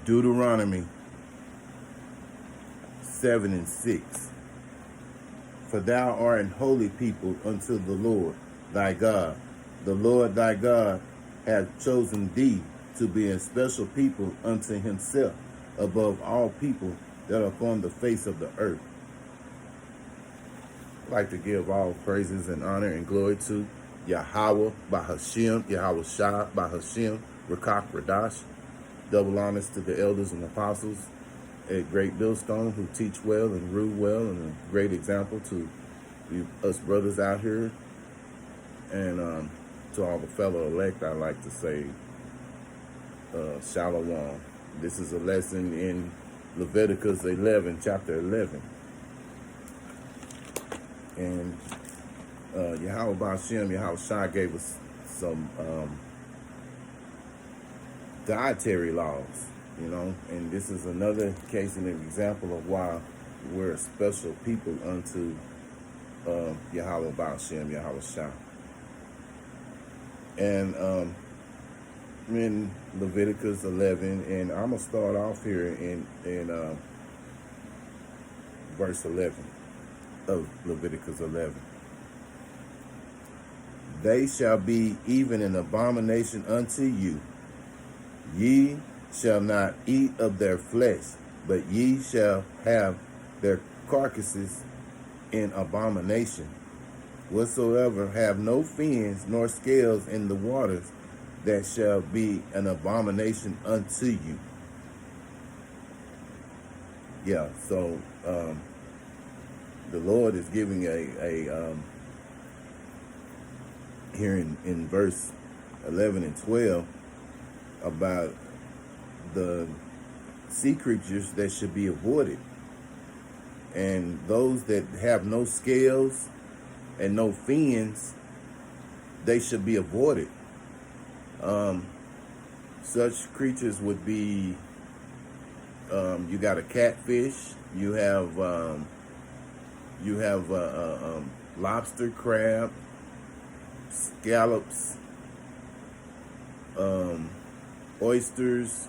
Deuteronomy 7:6. For thou art an holy people unto the Lord thy God. The Lord thy God hath chosen thee to be a special people unto himself above all people that are upon the face of the earth. I'd like to give all praises and honor and glory to Yahweh by Hashem, Yahweh Shah by Hashem, Rakak Radash. Double honors to the elders and apostles at Great Millstone who teach well and rule well, and a great example to us brothers out here. And to all the fellow elect, I'd like to say Shalom. This is a lesson in Leviticus 11, chapter 11. And Yahweh Ba'Shem, Yahweh Shah gave us some dietary laws, and this is another case and an example of why we're a special people unto Yahweh Ba'Shem, Yahweh Shah. And in Leviticus 11, and I'm going to start off here in verse 11 of Leviticus 11. They shall be even an abomination unto you. Ye shall not eat of their flesh, but ye shall have their carcasses in abomination. Whatsoever have no fins nor scales in the waters, that shall be an abomination unto you. Yeah, so the Lord is giving a here in verse 11 and 12 about the sea creatures that should be avoided, and those that have no scales and no fins, they should be avoided. Such creatures would be, you got a catfish, you have lobster, crab, scallops, oysters,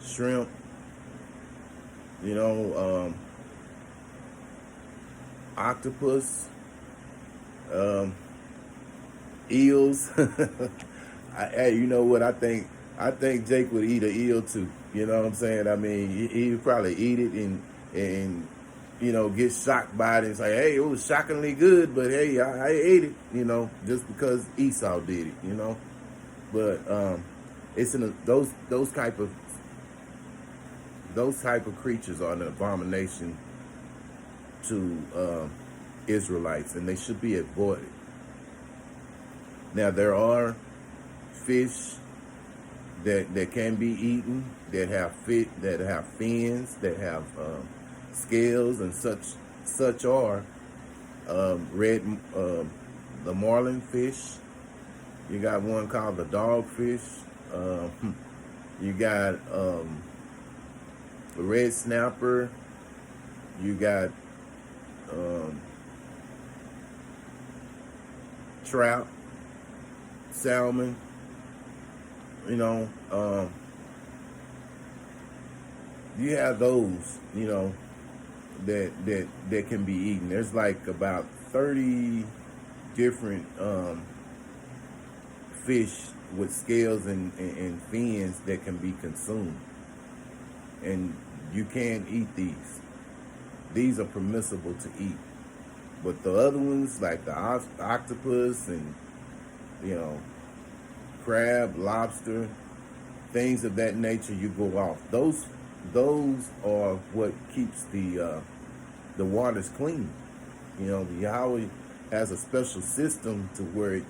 shrimp, octopus, eels. Hey, you know what? I think Jake would eat an eel too. You know what I'm saying? I mean, he would probably eat it and get shocked by it and say, hey, it was shockingly good, but hey, I ate it, just because Esau did it, But it's in those type of creatures are an abomination to Israelites, and they should be avoided. Now there are fish that can be eaten, that have fins, that have scales, and such are the marlin fish. You got one called the dogfish. You got the red snapper. You got trout, salmon. You have those, that can be eaten. There's like about 30 different fish with scales and fins that can be consumed, and you can eat these. These are permissible to eat, but the other ones, like the octopus and crab, lobster, things of that nature, you go off. Those are what keeps the waters clean. The Yahweh has a special system to where it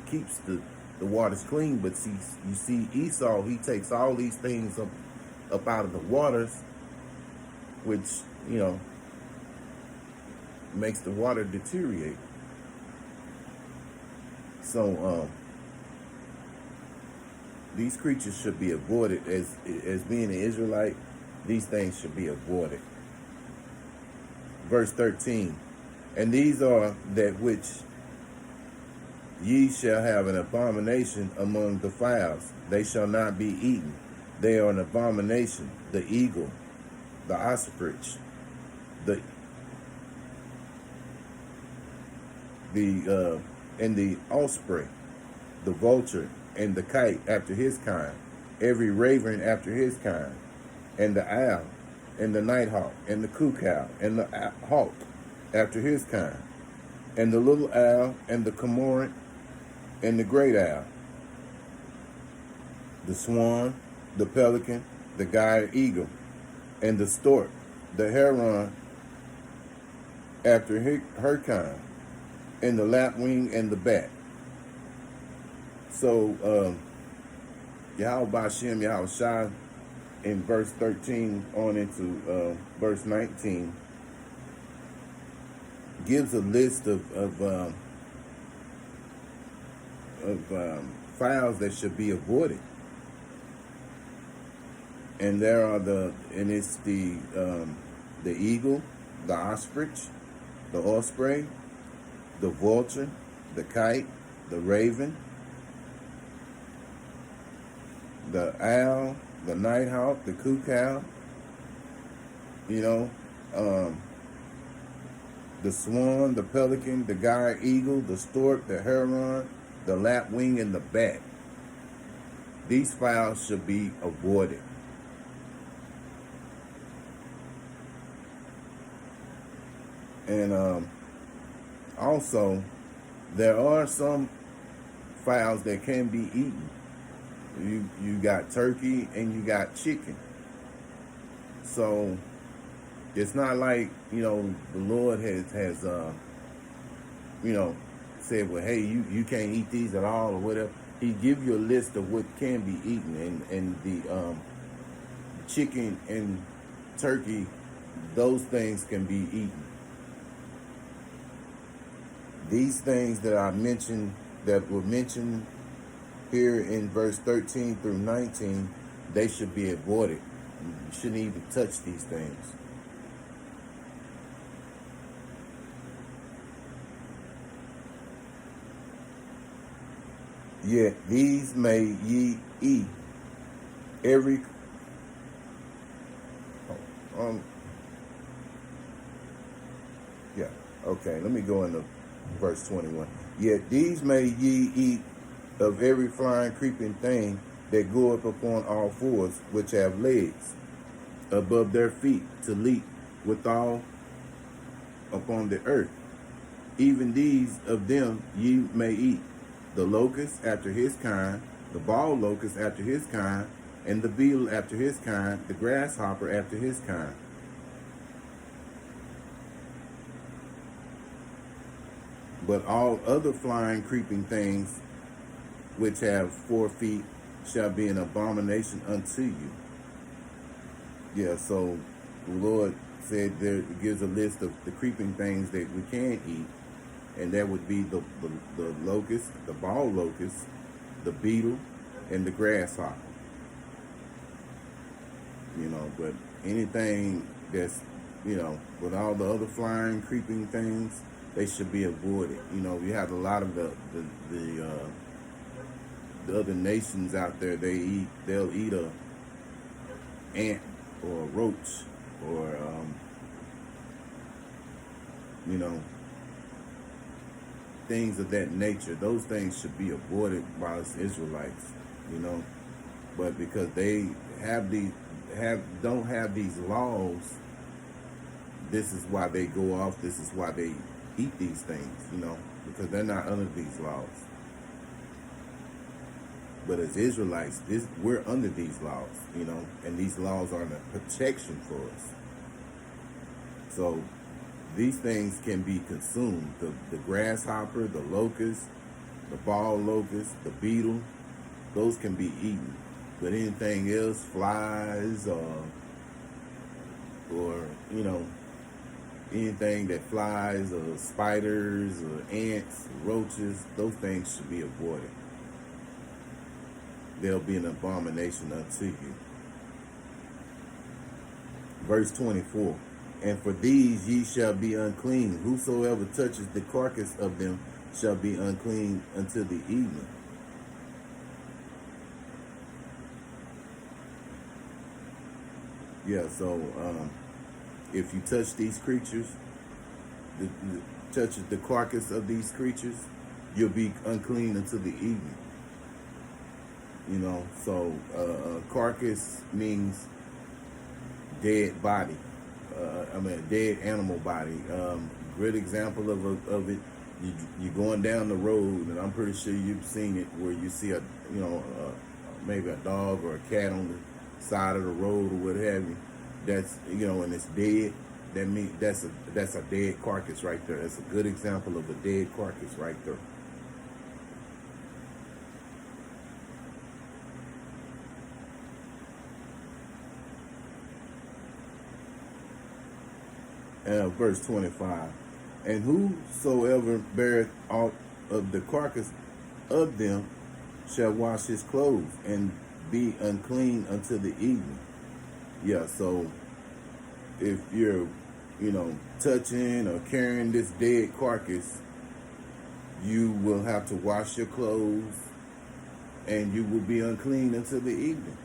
keeps the waters clean. But you see Esau, he takes all these things up out of the waters, which makes the water deteriorate. So these creatures should be avoided. As being an Israelite, these things should be avoided. Verse 13, and these are that which ye shall have an abomination among the fowls. They shall not be eaten. They are an abomination. The eagle, the ostrich, the and the osprey, the vulture, and the kite after his kind, every raven after his kind, and the owl, and the nighthawk, and the cuckoo, and the hawk after his kind, and the little owl, and the cormorant, and the great owl, the swan, the pelican, the guy eagle, and the stork, the heron after her kind, and the lapwing and the bat. So Yahweh Bashem, Yahweh Shai, in verse 13 on into verse 19, gives a list of fowls that should be avoided. And it's the eagle, the ostrich, the osprey, the vulture, the kite, the raven, the owl, the nighthawk, the cuckoo, the swan, the pelican, the guy eagle, the stork, the heron, the lapwing, and the bat. These fowls should be avoided. And also, there are some fowls that can be eaten. You got turkey and you got chicken. So it's not like, the Lord has said, well, hey, you can't eat these at all or whatever. He give you a list of what can be eaten, and the chicken and turkey, those things can be eaten. These things that I mentioned, that were mentioned here in verse 13 through 19, they should be avoided. You shouldn't even touch these things. Yet these may ye eat every let me go into verse 21. Yet these may ye eat of every flying creeping thing that goeth upon all fours, which have legs above their feet to leap withal upon the earth. Even these of them ye may eat: the locust after his kind, the bald locust after his kind, and the beetle after his kind, the grasshopper after his kind. But all other flying, creeping things which have 4 feet shall be an abomination unto you. Yeah, so the Lord said there, it gives a list of the creeping things that we can eat, and that would be the locust, the bald locust, the beetle, and the grasshopper. But anything that's, with all the other flying, creeping things, they should be avoided. You have a lot of the other nations out there. They'll eat a ant or a roach or things of that nature. Those things should be avoided by us Israelites. But because they don't have these laws, this is why they go off. This is why they eat these things, because they're not under these laws. But as Israelites, we're under these laws, and these laws are the protection for us. So these things can be consumed. The grasshopper, the locust, the bald locust, the beetle, those can be eaten. But anything else, flies or anything that flies, or spiders, or ants, roaches, those things should be avoided. They'll be an abomination unto you. Verse 24. And for these ye shall be unclean. Whosoever touches the carcass of them shall be unclean until the evening. Yeah, so if you touch these creatures, touches the carcass of these creatures, you'll be unclean until the evening. You know, so carcass means dead body. I mean, dead animal body. Great example of it. You're going down the road, and I'm pretty sure you've seen it, where you see maybe a dog or a cat on the side of the road or what have you. That's, and it's dead. That means that's a dead carcass right there. That's a good example of a dead carcass right there. Verse 25. And whosoever beareth aught of the carcass of them shall wash his clothes and be unclean until the evening. Yeah, so if you're, touching or carrying this dead carcass, you will have to wash your clothes and you will be unclean until the evening.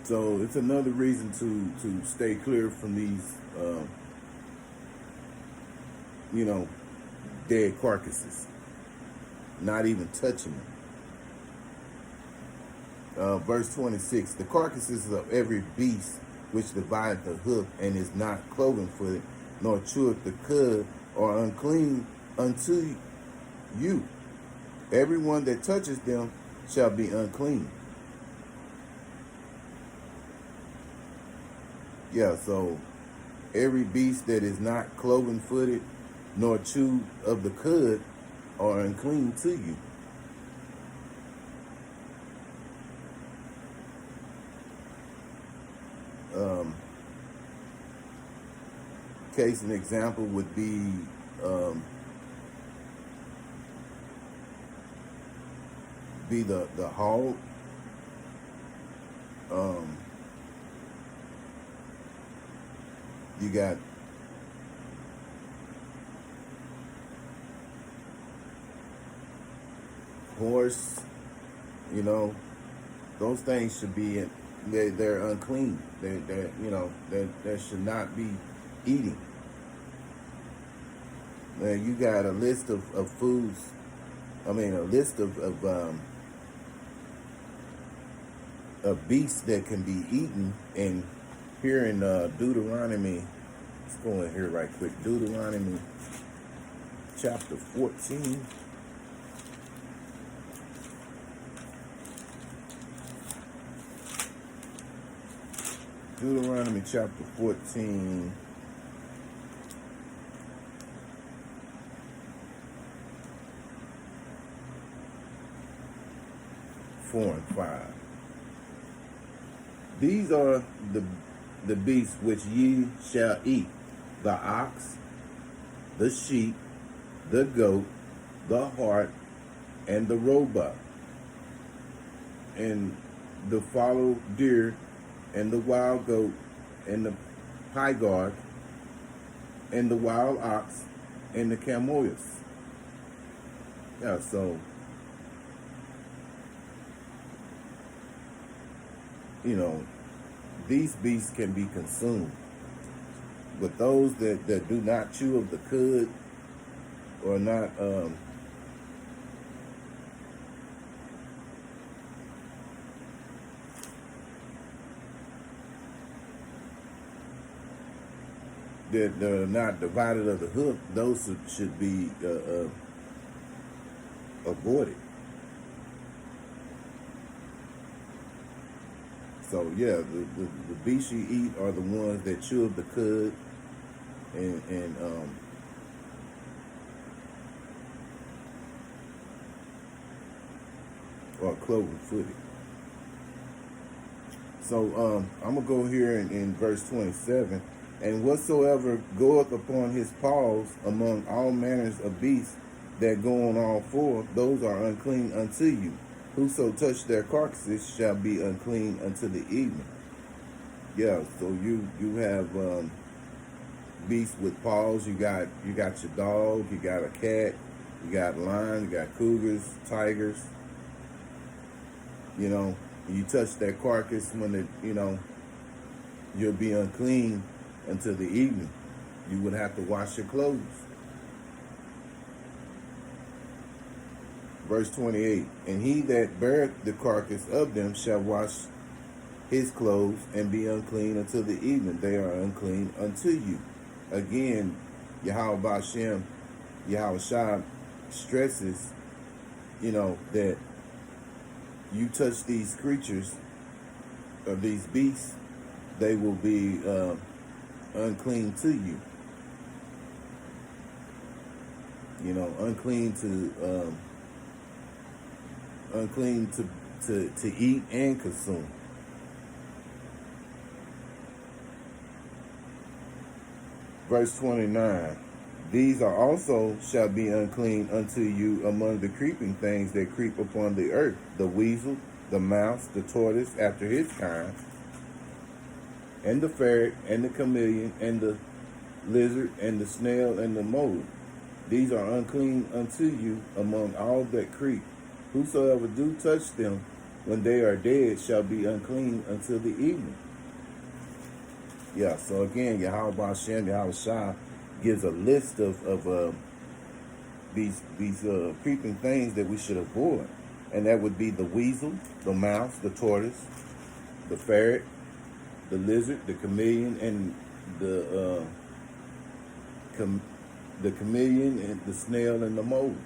So it's another reason to stay clear from these, dead carcasses. Not even touching them. Verse 26, the carcasses of every beast which divideth the hoof and is not cloven-footed, nor cheweth the cud, are unclean unto you. Everyone that touches them shall be unclean. Yeah, so every beast that is not cloven-footed nor chewed of the cud are unclean to you. Case and example would be the hog. You got horse, those things should be they're unclean. They should not be eating. You got a list of foods. A list of beasts that can be eaten. And here in Deuteronomy, let's go in here right quick. Deuteronomy chapter 14. Deuteronomy chapter 14. Four and 5. These are the beasts which ye shall eat: the ox, the sheep, the goat, the hart, and the roebuck, and the fallow deer, and the wild goat, and the pygarg, and the wild ox, and the camelus. Yeah, so these beasts can be consumed. But those that do not chew of the cud, or not that are not divided of the hoof, those should be avoided. So yeah, the beasts you eat are the ones that chew of the cud and or cloven-footed. So I'm gonna go here in verse 27. And whatsoever goeth upon his paws among all manners of beasts that go on all four, those are unclean unto you. Whoso touch their carcasses shall be unclean until the evening. Yeah, so you have beasts with paws. You got your dog, you got a cat, you got lions, you got cougars, tigers. You touch that carcass when you'll be unclean until the evening. You would have to wash your clothes. Verse 28, and he that beareth the carcass of them shall wash his clothes and be unclean until the evening. They are unclean unto you. Again, Yahweh Ba'Shem, Yahweh Shah stresses, that you touch these creatures or these beasts, they will be unclean to you. Unclean to eat and consume. Verse 29, these are also shall be unclean unto you among the creeping things that creep upon the earth, the weasel, the mouse, the tortoise after his kind, and the ferret, and the chameleon, and the lizard, and the snail, and the mole. These are unclean unto you among all that creep. Whosoever do touch them when they are dead shall be unclean until the evening. Yeah, so again, Yahweh Ba'Shem, Yahweh Shah gives a list of these creeping things that we should avoid. And that would be the weasel, the mouse, the tortoise, the ferret, the lizard, the chameleon, and the chameleon, and the snail, and the mole.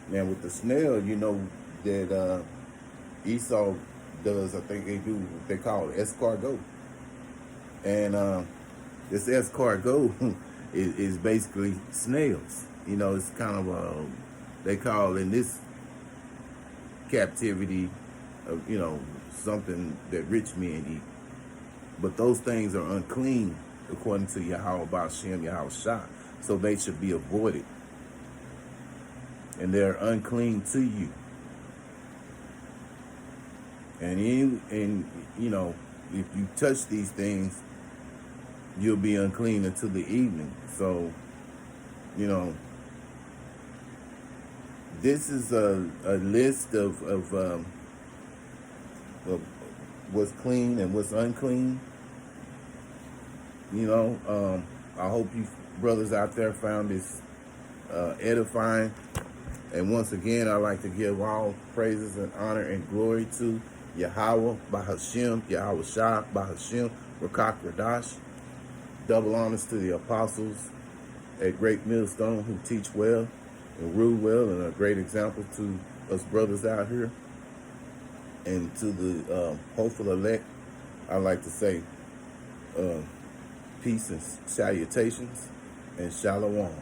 Now with the snail, that Esau does, I think they do what they call escargot. And this escargot is basically snails. It's kind of they call in this captivity something that rich men eat. But those things are unclean according to Yahweh Ba'Shem, Yahweh Shah. So they should be avoided. And they're unclean to you. And if you touch these things, you'll be unclean until the evening. So, this is a list of what's clean and what's unclean. I hope you brothers out there found this edifying. And once again, I'd like to give all praises and honor and glory to Yahweh Ba'Hashem, Yahweh Shah Ba'Hashem, Rakak Radash. Double honors to the apostles at Great Millstone who teach well and rule well and are a great example to us brothers out here. And to the hopeful elect, I'd like to say peace and salutations and shalom.